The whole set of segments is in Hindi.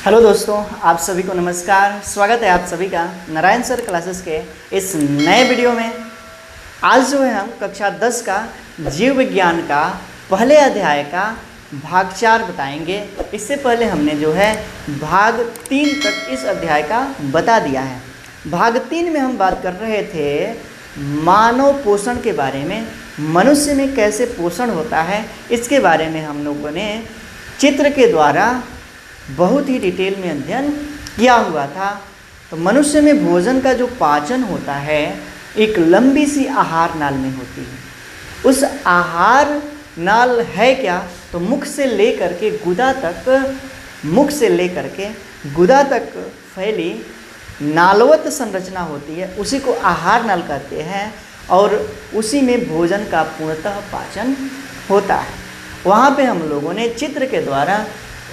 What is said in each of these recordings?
हेलो दोस्तों, आप सभी को नमस्कार। स्वागत है आप सभी का नारायण सर क्लासेस के इस नए वीडियो में। आज जो है हम कक्षा 10 का जीव विज्ञान का पहले अध्याय का भाग 4 बताएंगे। इससे पहले हमने जो है भाग 3 तक इस अध्याय का बता दिया है। भाग 3 में हम बात कर रहे थे मानव पोषण के बारे में, मनुष्य में कैसे पोषण होता है इसके बारे में हम लोगों ने चित्र के द्वारा बहुत ही डिटेल में अध्ययन किया हुआ था। तो मनुष्य में भोजन का जो पाचन होता है एक लंबी सी आहार नाल में होती है। उस आहार नाल है क्या, तो मुख से लेकर के गुदा तक फैली नालवत संरचना होती है, उसी को आहार नाल कहते हैं। और उसी में भोजन का पूर्णतः पाचन होता है। वहाँ पे हम लोगों ने चित्र के द्वारा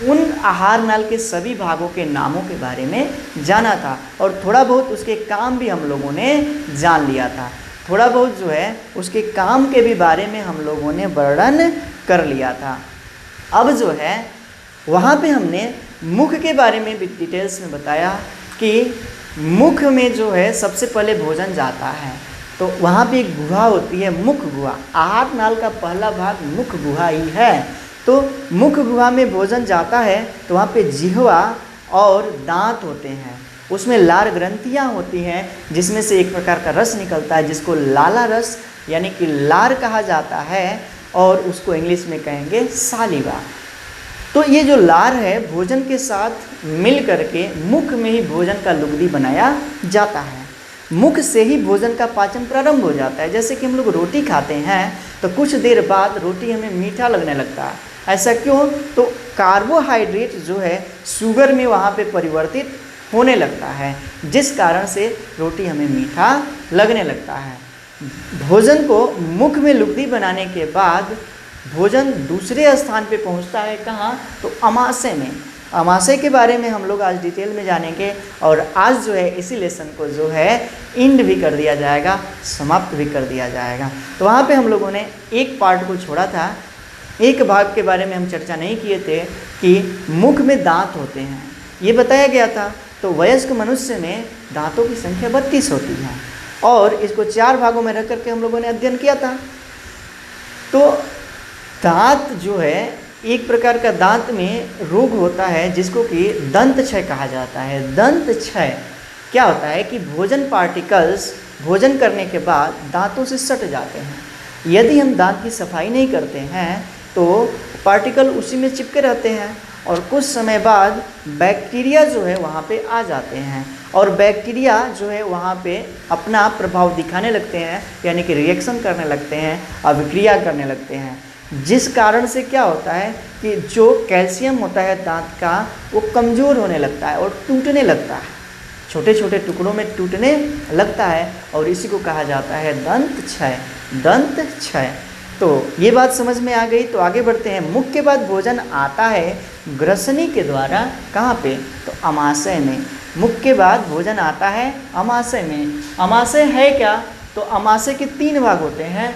उन आहार नाल के सभी भागों के नामों के बारे में जाना था और थोड़ा बहुत उसके काम भी हम लोगों ने जान लिया था। थोड़ा बहुत जो है उसके काम के भी बारे में हम लोगों ने वर्णन कर लिया था। अब जो है वहाँ पे हमने मुख के बारे में भी डिटेल्स में बताया कि मुख में जो है सबसे पहले भोजन जाता है, तो वहाँ पे एक गुहा होती है, मुख गुहा। आहार नाल का पहला भाग मुख गुहा ही है। तो मुख गुहा में भोजन जाता है तो वहाँ पे जिह्वा और दांत होते हैं, उसमें लार ग्रंथियाँ होती हैं जिसमें से एक प्रकार का रस निकलता है जिसको लाला रस यानी कि लार कहा जाता है और उसको इंग्लिश में कहेंगे सालिवा। तो ये जो लार है भोजन के साथ मिल करके मुख में ही भोजन का लुगदी बनाया जाता है। मुख से ही भोजन का पाचन प्रारंभ हो जाता है। जैसे कि हम लोग रोटी खाते हैं तो कुछ देर बाद रोटी हमें मीठा लगने लगता है। ऐसा क्यों? तो कार्बोहाइड्रेट जो है शुगर में वहाँ पे परिवर्तित होने लगता है, जिस कारण से रोटी हमें मीठा लगने लगता है। भोजन को मुख में लुगदी बनाने के बाद भोजन दूसरे स्थान पे पहुँचता है। कहाँ? तो अमाशय में। अमाशय के बारे में हम लोग आज डिटेल में जानेंगे और आज जो है इसी लेसन को जो है एंड भी कर दिया जाएगा, समाप्त भी कर दिया जाएगा। तो वहाँ पे हम लोगों ने एक पार्ट को छोड़ा था, एक भाग के बारे में हम चर्चा नहीं किए थे कि मुख में दांत होते हैं, ये बताया गया था। तो वयस्क मनुष्य में दांतों की संख्या 32 होती है और इसको 4 भागों में रख करके हम लोगों ने अध्ययन किया था। तो दांत जो है एक प्रकार का दांत में रोग होता है जिसको कि दंत क्षय कहा जाता है। दंत क्षय क्या होता है कि भोजन पार्टिकल्स भोजन करने के बाद दांतों से सट जाते हैं। यदि हम दांत की सफाई नहीं करते हैं तो पार्टिकल उसी में चिपके रहते हैं और कुछ समय बाद बैक्टीरिया जो है वहाँ पे आ जाते हैं और बैक्टीरिया जो है वहाँ पे अपना प्रभाव दिखाने लगते हैं, यानी कि रिएक्शन करने लगते हैं, अभिक्रिया करने लगते हैं, जिस कारण से क्या होता है कि जो कैल्शियम होता है दांत का वो कमज़ोर होने लगता है और टूटने लगता है, छोटे छोटे टुकड़ों में टूटने लगता है और इसी को कहा जाता है दंत क्षय। दंत क्षय। तो ये बात समझ में आ गई। तो आगे बढ़ते हैं। मुख के बाद भोजन आता है ग्रसनी के द्वारा। कहाँ पे? तो अमाशय में। मुख के बाद भोजन आता है अमाशय में। अमाशय है क्या? तो अमाशय के 3 भाग होते हैं।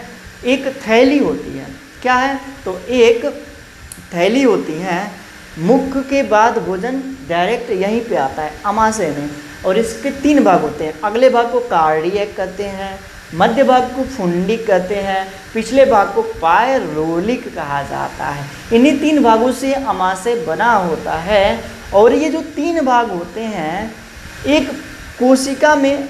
एक थैली होती है। क्या है? तो एक थैली होती है। मुख के बाद भोजन डायरेक्ट यहीं पे आता है अमाशय में और इसके 3 भाग होते हैं। अगले भाग को कार्डियक कहते हैं, मध्य भाग को फुंडिक कहते हैं, पिछले भाग को पायरोलिक कहा जाता है। इन्हीं 3 भागों से अमाशय बना होता है और ये जो 3 भाग होते हैं एक कोशिका में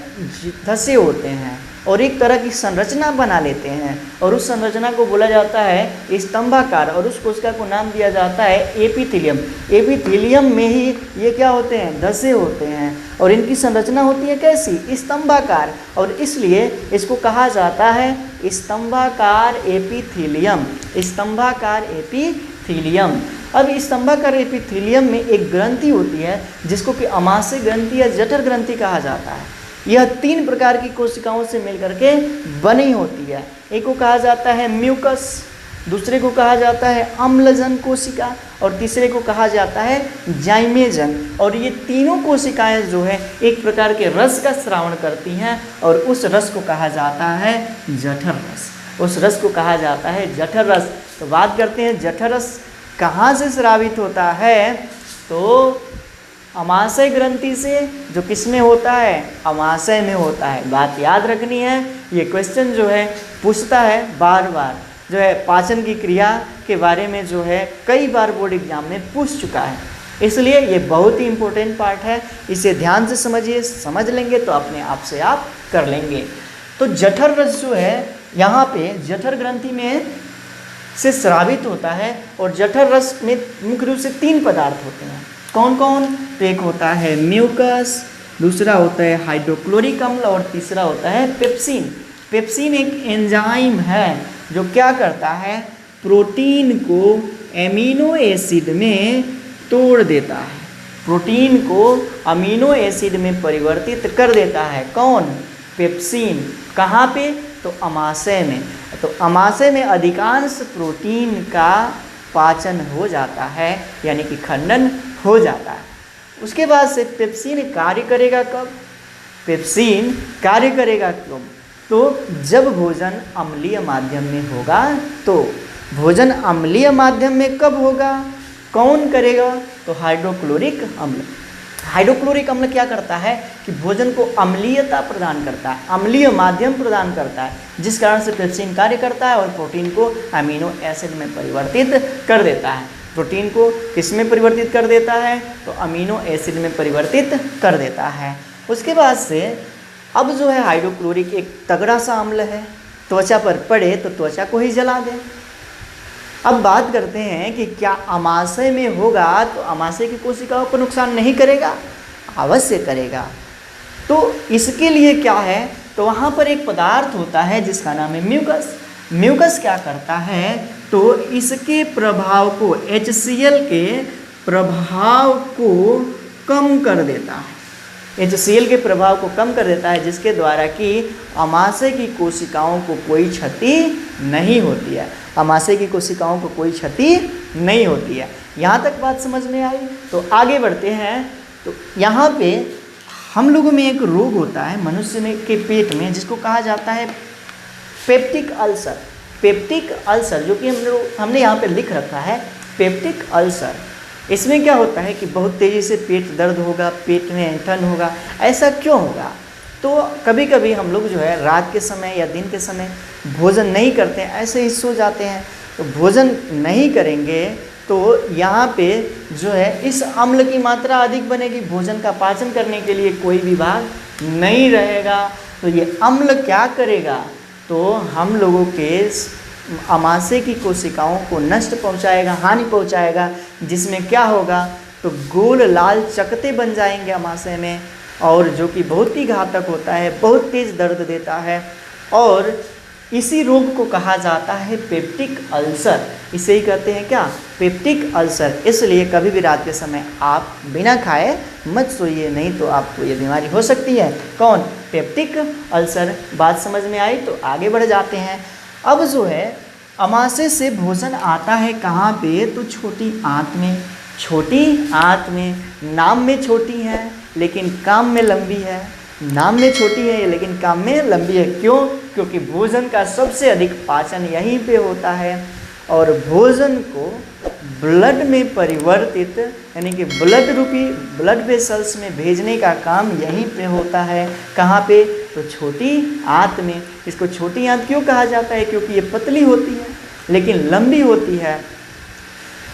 धसे होते हैं और एक तरह की संरचना बना लेते हैं और उस संरचना को बोला जाता है स्तंभाकार और उस कोशिका को नाम दिया जाता है एपिथेलियम। एपिथेलियम में ही ये क्या होते हैं? धसे होते हैं और इनकी संरचना होती है कैसी? स्तंभाकार, और इसलिए इसको कहा जाता है स्तंभाकार एपिथेलियम। स्तंभाकार एपिथेलियम। अब स्तंभाकार एपिथेलियम में एक ग्रंथि होती है जिसको कि अमाशय ग्रंथि या जठर ग्रंथि कहा जाता है। यह 3 प्रकार की कोशिकाओं से मिलकर के बनी होती है। एक को कहा जाता है म्यूकस, दूसरे को कहा जाता है अम्लजन कोशिका और तीसरे को कहा जाता है जाइमेजन। और ये तीनों कोशिकाएं जो है एक प्रकार के रस का स्रावण करती हैं और उस रस को कहा जाता है जठर रस। उस रस को कहा जाता है जठर रस। तो बात करते हैं जठर रस कहाँ से स्रावित होता है? तो अमाशय ग्रंथि से जो किस में होता है, अमाशय में होता है। बात याद रखनी है, ये क्वेश्चन जो है पूछता है बार बार, जो है पाचन की क्रिया के बारे में जो है कई बार बोर्ड एग्जाम में पूछ चुका है, इसलिए ये बहुत ही इम्पोर्टेंट पार्ट है। इसे ध्यान से समझिए, समझ लेंगे तो अपने आप से आप कर लेंगे। तो जठर रस जो है यहाँ पे जठर ग्रंथि में से स्रावित होता है, और जठर रस में मुख्य रूप से 3 पदार्थ होते हैं। कौन कौन? तो एक होता है म्यूकस, दूसरा होता है हाइड्रोक्लोरिक अम्ल, और तीसरा होता है पेप्सिन। पेप्सिन एक एंजाइम है जो क्या करता है, प्रोटीन को एमिनो एसिड में तोड़ देता है, प्रोटीन को अमीनो एसिड में परिवर्तित कर देता है। कौन? पेप्सिन। कहाँ पे? तो अमाशय में। तो अमाशय में अधिकांश प्रोटीन का पाचन हो जाता है, यानी कि खंडन हो जाता है। उसके बाद से पेप्सिन कार्य करेगा कब? पेप्सिन कार्य करेगा कब? तो जब भोजन अम्लीय माध्यम में होगा। तो भोजन अम्लीय माध्यम में कब होगा? कौन करेगा? तो हाइड्रोक्लोरिक अम्ल। हाइड्रोक्लोरिक अम्ल क्या करता है कि भोजन को अम्लीयता प्रदान करता है, अम्लीय माध्यम प्रदान करता है, जिस कारण से पेप्सिन कार्य करता है और प्रोटीन को अमीनो एसिड में परिवर्तित कर देता है। प्रोटीन को किस में परिवर्तित कर देता है? तो अमीनो एसिड में परिवर्तित कर देता है। उसके बाद से अब जो है हाइड्रोक्लोरिक एक तगड़ा सा अम्ल है, त्वचा पर पड़े तो त्वचा को ही जला दे। अब बात करते हैं कि क्या अमाशय में होगा तो अमाशय की कोशिकाओं को नुकसान नहीं करेगा? अवश्य करेगा। तो इसके लिए क्या है, तो वहाँ पर एक पदार्थ होता है जिसका नाम है म्यूकस। म्यूकस क्या करता है, तो इसके प्रभाव को, HCl के प्रभाव को कम कर देता है। HCl के प्रभाव को कम कर देता है, जिसके द्वारा कि अमाशय की कोशिकाओं को कोई क्षति नहीं होती है। अमाशय की कोशिकाओं को कोई क्षति नहीं होती है। यहाँ तक बात समझ में आई? तो आगे बढ़ते हैं। तो यहाँ पे हम लोगों में एक रोग होता है मनुष्य में के पेट में, जिसको कहा जाता है पेप्टिक अल्सर। पेप्टिक अल्सर जो कि हमने यहाँ पे लिख रखा है, पेप्टिक अल्सर। इसमें क्या होता है कि बहुत तेज़ी से पेट दर्द होगा, पेट में ऐंठन होगा। ऐसा क्यों होगा? तो कभी कभी हम लोग जो है रात के समय या दिन के समय भोजन नहीं करते हैं, ऐसे ही सो जाते हैं। तो भोजन नहीं करेंगे तो यहाँ पे जो है इस अम्ल की मात्रा अधिक बनेगी, भोजन का पाचन करने के लिए कोई विभाग नहीं रहेगा। तो ये अम्ल क्या करेगा, तो हम लोगों के अमाशय की कोशिकाओं को नष्ट पहुंचाएगा, हानि पहुंचाएगा, जिसमें क्या होगा, तो गोल लाल चकते बन जाएंगे अमाशय में, और जो कि बहुत ही घातक होता है, बहुत तेज़ दर्द देता है। और इसी रोग को कहा जाता है पेप्टिक अल्सर। इसे ही कहते हैं क्या, पेप्टिक अल्सर। इसलिए कभी भी रात के समय आप बिना खाए मत सोइए, नहीं तो आपको ये बीमारी हो सकती है। कौन? Peptic ulcer. बात समझ में आई? तो आगे बढ़ जाते हैं। अब जो है अमाशय से भोजन आता है कहाँ पे, तो छोटी आंत में। छोटी आंत में, नाम में छोटी है लेकिन काम में लंबी है। नाम में छोटी है लेकिन काम में लंबी है। क्यों? क्योंकि भोजन का सबसे अधिक पाचन यहीं पे होता है, और भोजन को ब्लड में परिवर्तित, यानी कि ब्लड रूपी ब्लड वेसल्स में भेजने का काम यहीं पे होता है। कहाँ पे? तो छोटी आंत में। इसको छोटी आंत क्यों कहा जाता है? क्योंकि ये पतली होती है लेकिन लंबी होती है।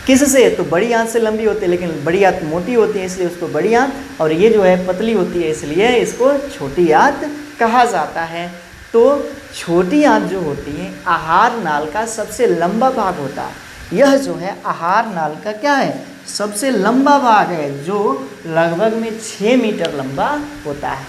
किससे? तो बड़ी आंत से लंबी होती है, लेकिन बड़ी आंत मोटी होती है इसलिए उसको बड़ी आंत, और ये जो है पतली होती है इसलिए इसको छोटी आंत कहा जाता है। तो छोटी आंत जो होती है आहार नाल का सबसे लंबा भाग होता है। यह जो है आहार नाल का क्या है, सबसे लंबा भाग है, जो लगभग में 6 मीटर लंबा होता है।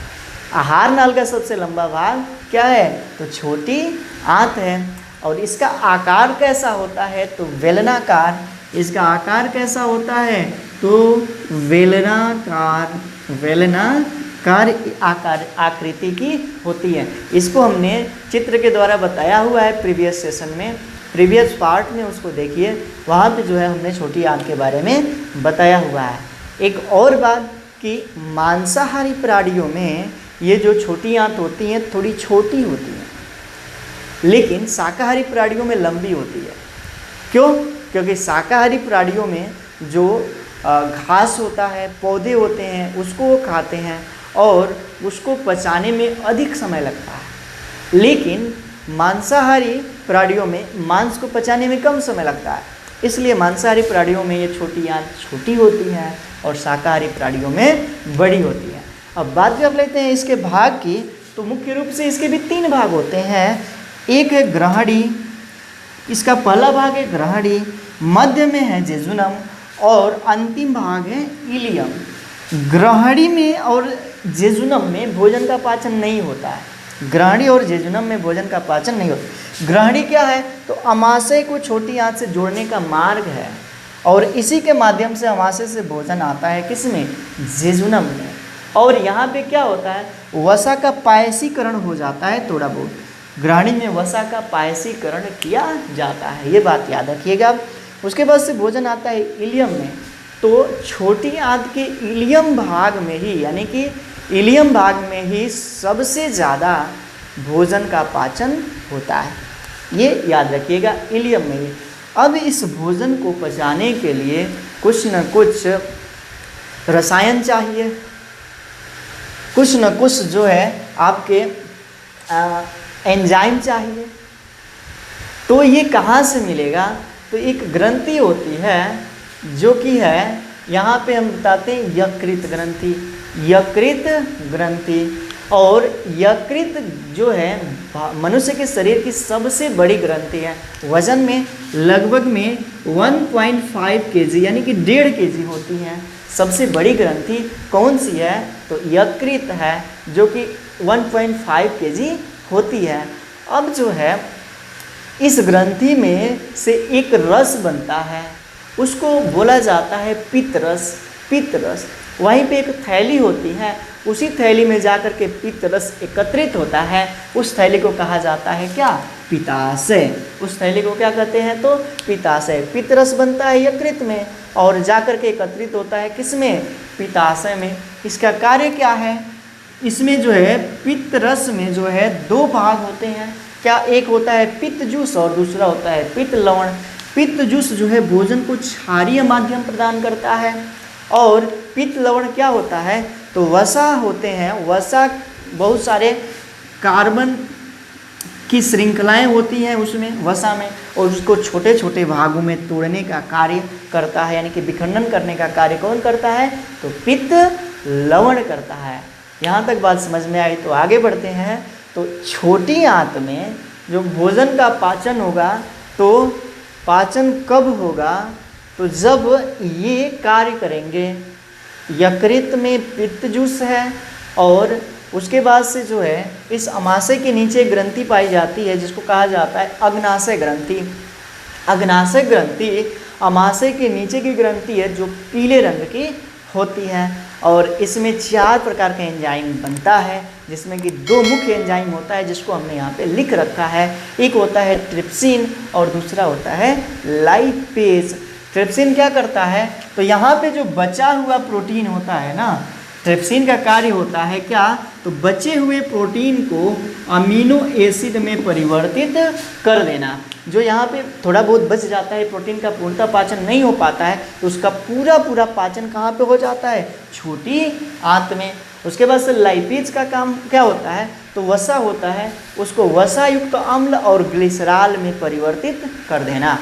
आहार नाल का सबसे लंबा भाग क्या है, तो छोटी आंत है। और इसका आकार कैसा होता है, तो बेलनाकार। इसका आकार कैसा होता है, तो बेलनाकार, बेलनाकार आकार आकृति की होती है। इसको हमने चित्र के द्वारा बताया हुआ है प्रीवियस सेशन में, प्रीवियस पार्ट में उसको देखिए, वहाँ पे जो है हमने छोटी आंत के बारे में बताया हुआ है। एक और बात कि मांसाहारी प्राणियों में ये जो छोटी आंत होती हैं थोड़ी छोटी होती हैं, लेकिन शाकाहारी प्राणियों में लंबी होती है। क्यों? क्योंकि शाकाहारी प्राणियों में जो घास होता है, पौधे होते हैं, उसको वो खाते हैं और उसको पचाने में अधिक समय लगता है। लेकिन मांसाहारी प्राणियों में मांस को पचाने में कम समय लगता है, इसलिए मांसाहारी प्राणियों में ये छोटी आंत छोटी होती है और शाकाहारी प्राणियों में बड़ी होती है। अब बात कर लेते हैं इसके भाग की, तो मुख्य रूप से इसके भी 3 भाग होते हैं। एक है ग्रहणी, इसका पहला भाग है ग्रहणी, मध्य में है जेजुनम और अंतिम भाग है इलियम। ग्रहणी में और जेजुनम में भोजन का पाचन नहीं होता है। ग्रहणी और जेजुनम में भोजन का पाचन नहीं होता। ग्रहणी क्या है? तो अमाशय को छोटी आंत से जोड़ने का मार्ग है और इसी के माध्यम से अमाशय से भोजन आता है, किसमें? जेजुनम में। और यहाँ पे क्या होता है? वसा का पायसीकरण हो जाता है थोड़ा बहुत। ग्रहणी में वसा का पायसीकरण किया जाता है, ये बात याद रखिएगा। उसके बाद से भोजन आता है इलियम में। तो छोटी आंत के इलियम भाग में ही, यानी कि इलियम भाग में ही सबसे ज़्यादा भोजन का पाचन होता है, ये याद रखिएगा, इलियम में ही। अब इस भोजन को पचाने के लिए कुछ न कुछ रसायन चाहिए, कुछ न कुछ जो है आपके एंजाइम चाहिए। तो ये कहाँ से मिलेगा? तो एक ग्रंथि होती है जो कि है, यहाँ पे हम बताते हैं यकृत ग्रंथि। यकृत ग्रंथि, और यकृत जो है मनुष्य के शरीर की सबसे बड़ी ग्रंथि है। वजन में लगभग में 1.5 kg यानी कि 1.5 kg होती है। सबसे बड़ी ग्रंथि कौन सी है? तो यकृत है, जो कि 1.5 kg होती है। अब जो है इस ग्रंथि में से एक रस बनता है, उसको बोला जाता है पित्त रस। पित्त रस, वहीं पे एक थैली होती है, उसी थैली में जाकर के पित्त रस एकत्रित होता है। उस थैली को कहा जाता है क्या? पित्ताशय। उस थैली को क्या कहते हैं? तो पित्ताशय। पित्त रस बनता है यकृत में और जाकर के एकत्रित होता है किसमें? पित्ताशय में। इसका कार्य क्या है? इसमें जो है पित्त रस में जो है 2 भाग होते हैं। क्या? एक होता है पित्त जूस और दूसरा होता है पित्त लवण। पित्त जूस जो है भोजन को क्षारीय माध्यम प्रदान करता है और पित्त लवण क्या होता है? तो वसा होते हैं। वसा बहुत सारे कार्बन की श्रृंखलाएं होती हैं उसमें, वसा में, और उसको छोटे छोटे भागों में तोड़ने का कार्य करता है, यानी कि विखंडन करने का कार्य कौन करता है? तो पित्त लवण करता है। यहाँ तक बात समझ में आई तो आगे बढ़ते हैं। तो छोटी आंत में जो भोजन का पाचन होगा, तो पाचन कब होगा? तो जब ये कार्य करेंगे। यकृत में पित्त जूस है और उसके बाद से जो है इस अमाशय के नीचे ग्रंथि पाई जाती है जिसको कहा जाता है अग्नाशय ग्रंथि। अग्नाशय ग्रंथि अमाशय के नीचे की ग्रंथि है जो पीले रंग की होती है और इसमें 4 प्रकार का एंजाइम बनता है, जिसमें कि 2 मुख्य एंजाइम होता है जिसको हमने यहाँ पे लिख रखा है। एक होता है ट्रिप्सिन और दूसरा होता है लाइपेज। ट्रिप्सिन क्या करता है? तो यहाँ पे जो बचा हुआ प्रोटीन होता है ना, ट्रिप्सिन का कार्य होता है क्या? तो बचे हुए प्रोटीन को अमीनो एसिड में परिवर्तित कर देना। जो यहाँ पे थोड़ा बहुत बच जाता है, प्रोटीन का पूर्णतः पाचन नहीं हो पाता है, तो उसका पूरा पाचन कहाँ पे हो जाता है? छोटी आंत में। उसके बाद से लाइपेज का काम क्या होता है? तो वसा होता है, उसको वसा युक्त अम्ल और ग्लिसरॉल में परिवर्तित कर देना।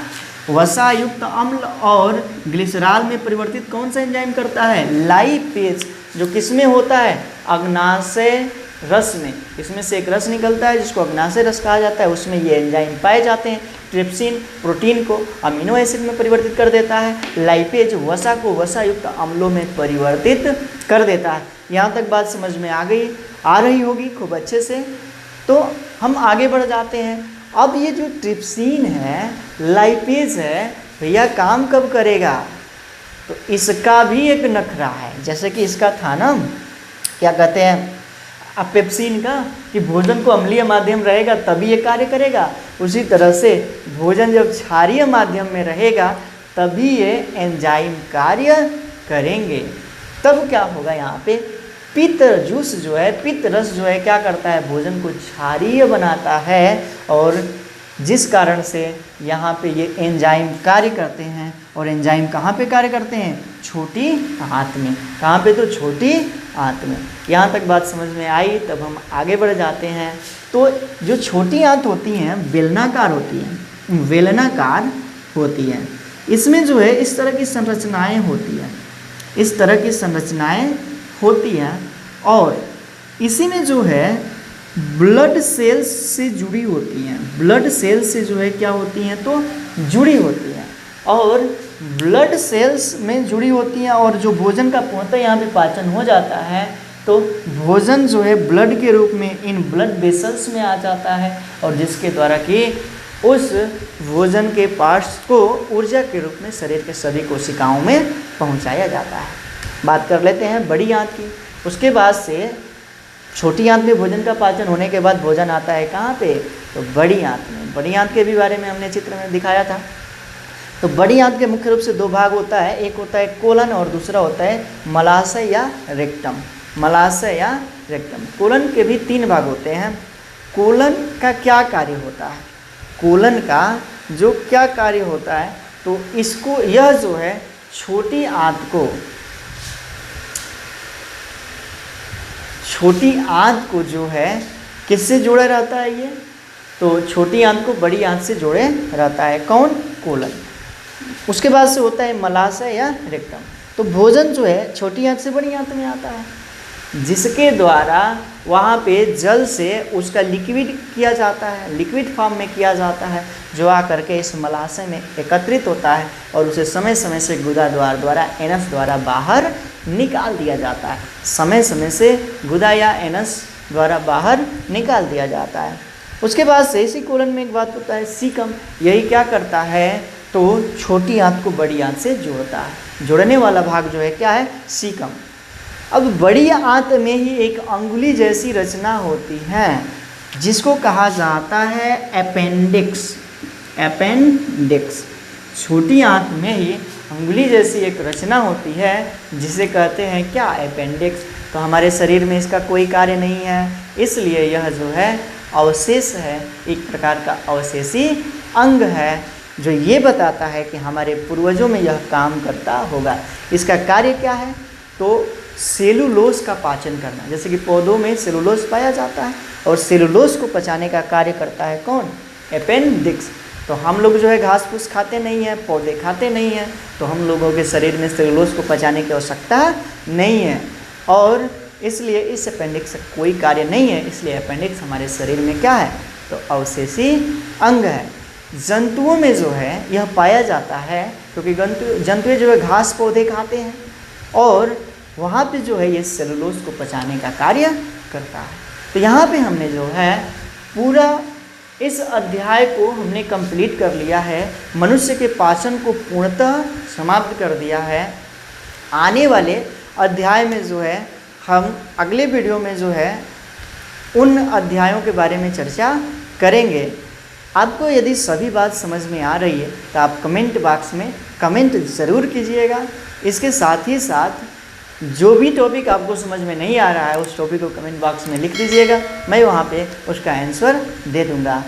वसा युक्त अम्ल और ग्लिसरॉल में परिवर्तित कौन सा एंजाइम करता है? लाइपेज, जो किसमें होता है? अग्नाशय रस में। इसमें से एक रस निकलता है जिसको अग्नाशय रस कहा जाता है, उसमें ये एंजाइम पाए जाते हैं। ट्रिप्सिन प्रोटीन को अमीनो एसिड में परिवर्तित कर देता है, लाइपेज वसा को वसा युक्त अम्लों में परिवर्तित कर देता है। यहाँ तक बात समझ में आ रही होगी खूब अच्छे से। तो हम आगे बढ़ जाते हैं। अब ये जो ट्रिप्सिन है, लाइपेज है, भैया काम कब करेगा? तो इसका भी एक नखरा है। जैसे कि इसका था ना, क्या कहते हैं, पेप्सिन का, कि भोजन को अम्लीय माध्यम रहेगा तभी ये कार्य करेगा। उसी तरह से भोजन जब क्षारीय माध्यम में रहेगा तभी ये एंजाइम कार्य करेंगे। तब क्या होगा? यहाँ पे पित्त जूस जो है, पित्त रस जो है क्या करता है? भोजन को क्षारीय बनाता है और जिस कारण से यहाँ पे ये एंजाइम कार्य करते हैं। और एंजाइम कहाँ पे कार्य करते हैं? छोटी आंत में। कहाँ पे? तो छोटी आंत में। यहाँ तक बात समझ में आई। तब हम आगे बढ़ जाते हैं। तो जो छोटी आंत होती हैं बेलनाकार होती हैं, बेलनाकार होती हैं। इसमें जो है इस तरह की संरचनाएं होती हैं, इस तरह की संरचनाएं होती हैं। और इसी में जो है ब्लड सेल्स से जुड़ी होती हैं। ब्लड सेल्स से जो है क्या होती हैं? तो जुड़ी होती हैं। और ब्लड सेल्स में जुड़ी होती हैं। और जो भोजन का पूर्णतः यहाँ पे पाचन हो जाता है, तो भोजन जो है ब्लड के रूप में इन ब्लड वेसल्स में आ जाता है, और जिसके द्वारा कि उस भोजन के पार्ट्स को ऊर्जा के रूप में शरीर के सभी कोशिकाओं में पहुंचाया जाता है। बात कर लेते हैं बड़ी आंत की। उसके बाद से छोटी आंत में भोजन का पाचन होने के बाद भोजन आता है कहाँ पे? तो बड़ी आंत में। बड़ी आंत के भी बारे में हमने चित्र में दिखाया था। तो बड़ी आंत के मुख्य रूप से दो भाग होता है, एक होता है कोलन और दूसरा होता है मलाशय या रेक्टम। मलाशय या रेक्टम। कोलन के भी 3 भाग होते हैं। कोलन का क्या कार्य होता है? कोलन का जो क्या कार्य होता है, तो इसको यह जो है छोटी आंत को जो है किससे जोड़े रहता है ये? तो छोटी आंत को बड़ी आंत से जोड़े रहता है। कौन? कोलन। उसके बाद से होता है मलाशय या रेक्टम। तो भोजन जो है छोटी आंत से बड़ी आंत में आता है, जिसके द्वारा वहाँ पे जल से उसका लिक्विड किया जाता है, लिक्विड फॉर्म में किया जाता है, जो आकर के इस मलाशय में एकत्रित होता है और उसे समय समय से गुदा द्वारा एनस द्वारा बाहर निकाल दिया जाता है। समय समय से गुदा या एनस द्वारा बाहर निकाल दिया जाता है। उसके बाद से इसी कोलन में एक बात होता है सीकम। यही क्या करता है? तो छोटी आंत को बड़ी आंत से जोड़ता है। जोड़ने वाला भाग जो है क्या है? सीकम। अब बड़ी आंत में ही एक अंगुली जैसी रचना होती है, जिसको कहा जाता है अपेंडिक्स। अपेंडिक्स। छोटी आंत में ही अंगुली जैसी एक रचना होती है, जिसे कहते हैं क्या? अपेंडिक्स। तो हमारे शरीर में इसका कोई कार्य नहीं है, इसलिए यह जो है अवशेष है, एक प्रकार का अवशेषी अंग है, जो ये बताता है कि हमारे पूर्वजों में यह काम करता होगा। इसका कार्य क्या है? तो सेलुलोज का पाचन करना। जैसे कि पौधों में सेलुलोज पाया जाता है, और सेलुलोज को पचाने का कार्य करता है कौन? अपेंडिक्स। तो हम लोग जो है घास फूस खाते नहीं हैं, पौधे खाते नहीं हैं, तो हम लोगों के शरीर में सेलुलोज को पचाने की आवश्यकता नहीं है, और इसलिए इस अपेंडिक्स का कोई कार्य नहीं है। इसलिए अपेंडिक्स हमारे शरीर में क्या है? तो अवशेषी अंग है। जंतुओं में जो है यह पाया जाता है, क्योंकि जंतु जो है घास पौधे खाते हैं, और वहाँ पे जो है ये सेलुलोज को पचाने का कार्य करता है। तो यहाँ पे हमने जो है पूरा इस अध्याय को हमने कंप्लीट कर लिया है। मनुष्य के पाचन को पूर्णतः समाप्त कर दिया है। आने वाले अध्याय में जो है हम अगले वीडियो में जो है उन अध्यायों के बारे में चर्चा करेंगे। आपको यदि सभी बात समझ में आ रही है तो आप कमेंट बॉक्स में कमेंट ज़रूर कीजिएगा। इसके साथ ही साथ जो भी टॉपिक आपको समझ में नहीं आ रहा है उस टॉपिक को कमेंट बॉक्स में लिख दीजिएगा, मैं वहाँ पे उसका आंसर दे दूँगा।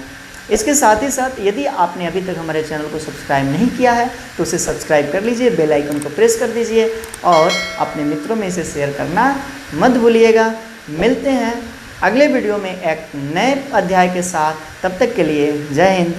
इसके साथ ही साथ यदि आपने अभी तक हमारे चैनल को सब्सक्राइब नहीं किया है तो उसे सब्सक्राइब कर लीजिए, बेल आइकन को प्रेस कर दीजिए और अपने मित्रों में इसे शेयर करना मत भूलिएगा। मिलते हैं अगले वीडियो में एक नए अध्याय के साथ। तब तक के लिए जय हिंद,